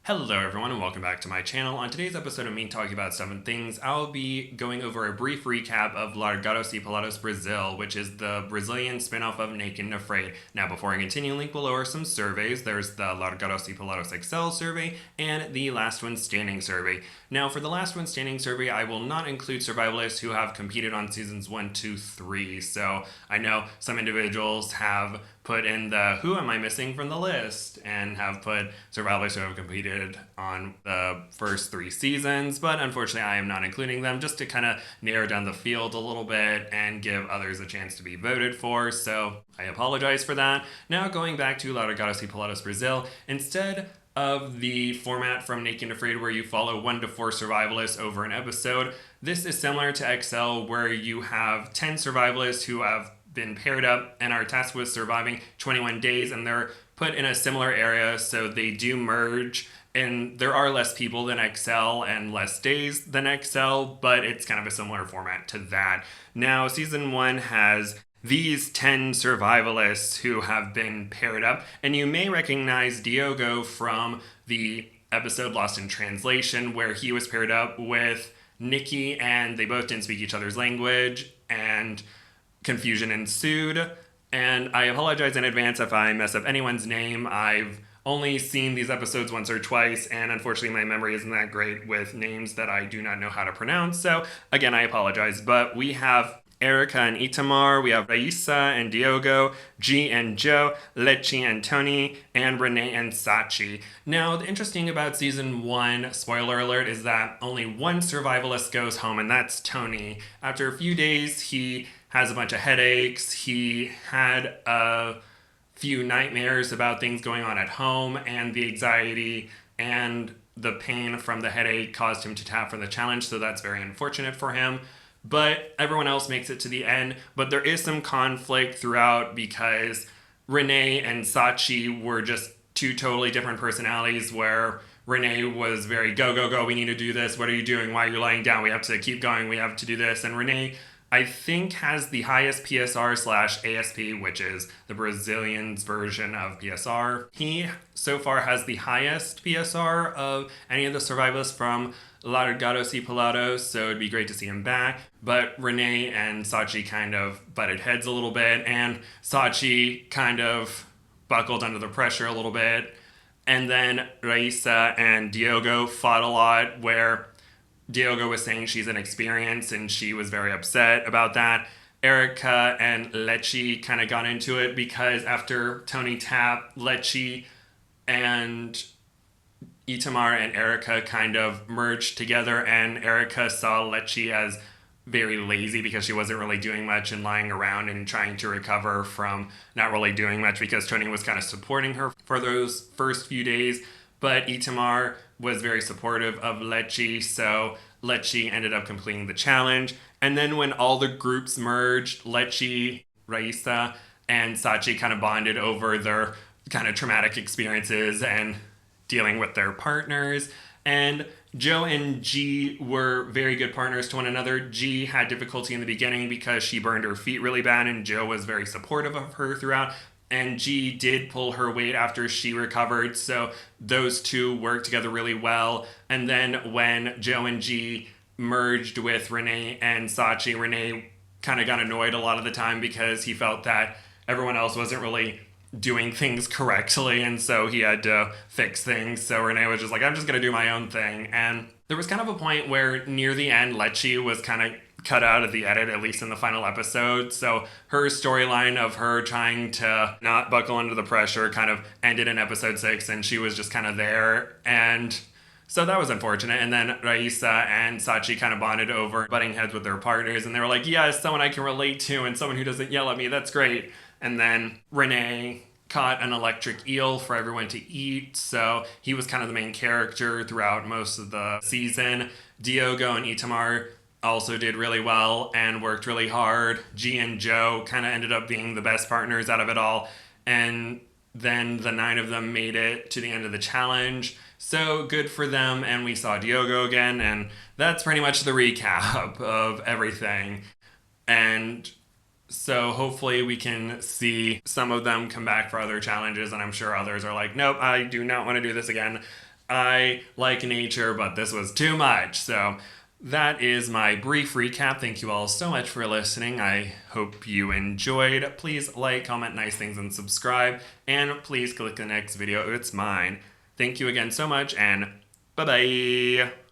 Hello everyone and welcome back to my channel. On today's episode of me talking about 7 things, I'll be going over a brief recap of Largados e Pelados Brazil, which is the Brazilian spin-off of Naked and Afraid. Now before I continue, link below are some surveys. There's the Largados e Pelados Excel survey and the Last One Standing survey. Now for the Last One Standing survey, I will not include survivalists who have competed on seasons 1, 2, 3. So I know some individuals have put in the who am I missing from the list and have put survivalists who have competed on the first 3 seasons, but unfortunately I am not including them just to kind of narrow down the field a little bit and give others a chance to be voted for, so I apologize for that. Now going back to Largados e Pelados Brazil, instead of the format from Naked and Afraid where you follow 1 to 4 survivalists over an episode, this is similar to Excel where you have 10 survivalists who have been paired up and are tasked with surviving 21 days, and they're put in a similar area, so they do merge, and there are less people than Excel and less days than Excel, but it's kind of a similar format to that. Now season 1 has these 10 survivalists who have been paired up, and you may recognize Diogo from the episode Lost in Translation where he was paired up with Nikki and they both didn't speak each other's language and confusion ensued, and I apologize in advance if I mess up anyone's name. I've only seen these episodes once or twice, and unfortunately my memory isn't that great with names that I do not know how to pronounce, so again I apologize. But we have Erica and Itamar, we have Raysa and Diogo, G and Joe, Lechi and Tony, and Renee and Sachi. Now, the interesting about season 1, spoiler alert, is that only one survivalist goes home, and that's Tony. After a few days, he has a bunch of headaches, he had a few nightmares about things going on at home, and the anxiety and the pain from the headache caused him to tap for the challenge, so that's very unfortunate for him. But everyone else makes it to the end. But there is some conflict throughout because Renee and Sachi were just 2 totally different personalities, where Renee was very go, go, go, we need to do this, what are you doing, why are you lying down, we have to keep going, we have to do this. And Renee, I think, has the highest PSR/ASP, which is the Brazilian's version of PSR. He so far has the highest PSR of any of the survivalists from Largados y Pelados, so it'd be great to see him back. But Renee and Sachi kind of butted heads a little bit, and Sachi kind of buckled under the pressure a little bit. And then Raysa and Diogo fought a lot, where Diogo was saying she's inexperienced and she was very upset about that. Erica and Lechi kind of got into it because after Tony tapped, Lechi and Itamar and Erica kind of merged together, and Erica saw Lechi as very lazy because she wasn't really doing much and lying around and trying to recover from not really doing much because Tony was kind of supporting her for those first few days. But Itamar was very supportive of Lechi, so Lechi ended up completing the challenge. And then when all the groups merged, Lechi, Raysa, and Sachi kind of bonded over their kind of traumatic experiences and dealing with their partners. And Joe and G were very good partners to one another. G had difficulty in the beginning because she burned her feet really bad, and Joe was very supportive of her throughout. And G did pull her weight after she recovered, so those 2 worked together really well. And then when Joe and G merged with Renee and Sachi, Renee kind of got annoyed a lot of the time because he felt that everyone else wasn't really doing things correctly, and so he had to fix things. So Renee was just like, I'm just going to do my own thing. And there was kind of a point where near the end, Lechi was kind of cut out of the edit, at least in the final episode. So her storyline of her trying to not buckle under the pressure kind of ended in episode 6, and she was just kind of there. And so that was unfortunate. And then Raysa and Sachi kind of bonded over butting heads with their partners, and they were like, yes, someone I can relate to and someone who doesn't yell at me, that's great. And then Renee caught an electric eel for everyone to eat, so he was kind of the main character throughout most of the season. Diogo and Itamar also did really well and worked really hard. G and Joe kind of ended up being the best partners out of it all, and then the 9 of them made it to the end of the challenge, so good for them. And we saw Diogo again, and that's pretty much the recap of everything. And so hopefully we can see some of them come back for other challenges, and I'm sure others are like, nope, I do not want to do this again. I like nature, but this was too much. So that is my brief recap. Thank you all so much for listening. I hope you enjoyed. Please like, comment nice things, and subscribe. And please click the next video. It's mine. Thank you again so much, and bye-bye.